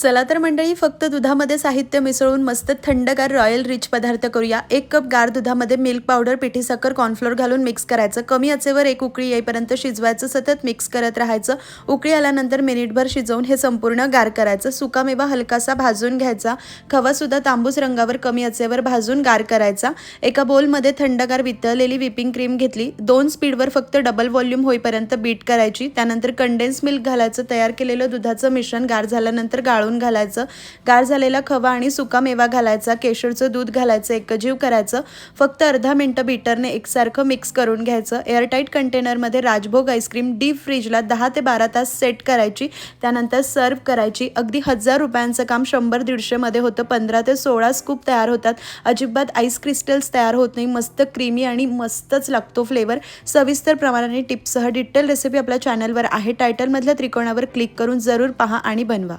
चला तर मंडळी, फक्त दुधामध्ये साहित्य मिसळून मस्त थंडगार रॉयल रिच पदार्थ करूया। 1 कप गार दुधामध्ये मिल्क पावडर, पिठी साखर, कॉर्नफ्लोअर घालून मिक्स करायचं। कमी आचेवर 1 उकळी येईपर्यंत शिजवायचं, सतत मिक्स करत राहायचं। उकळी आल्यानंतर मिनिटभर शिजवून हे संपूर्ण गार करायचं। सुकामेवा हलकासा भाजून घ्यायचा। खवा सुद्धा तांबूस रंगावर कमी आचेवर भाजून गार करायचा। एका बोलमध्ये थंडगार वितळलेली व्हिपिंग क्रीम घेतली। 2 स्पीडवर फक्त डबल व्हॉल्यूम होईपर्यंत बीट करायची। त्यानंतर कंडेन्स मिल्क घालायचं। तयार केलेलं दुधाचं मिश्रण गार झाल्यानंतर गाळून घालायचं। गार झालेला खवा आणि सुकामेवा घालायचा। केशरचं दूध घालायचं, एकजीव करायचं। फक्त अर्धा मिनिट बीटरने एकसारखं मिक्स करून घ्यायचं। एअरटाईट कंटेनरमध्ये राजभोग आईस्क्रीम डीप फ्रीजला 10 ते 12 तास सेट करायची। त्यानंतर सर्व करायची। अगदी 1000 रुपयांचं काम 100-150 मध्ये होतं। 15 ते 16 स्कूप तयार होतात। अजिबात आईस क्रिस्टल्स तयार होत नाही। मस्त क्रीमी आणि मस्तच लागतो फ्लेवर। सविस्तर प्रमाणाने टिप्ससह डिटेल रेसिपी आपल्या चॅनलवर आहे। टायटलमधल्या त्रिकोणावर क्लिक करून जरूर पहा आणि बनवा।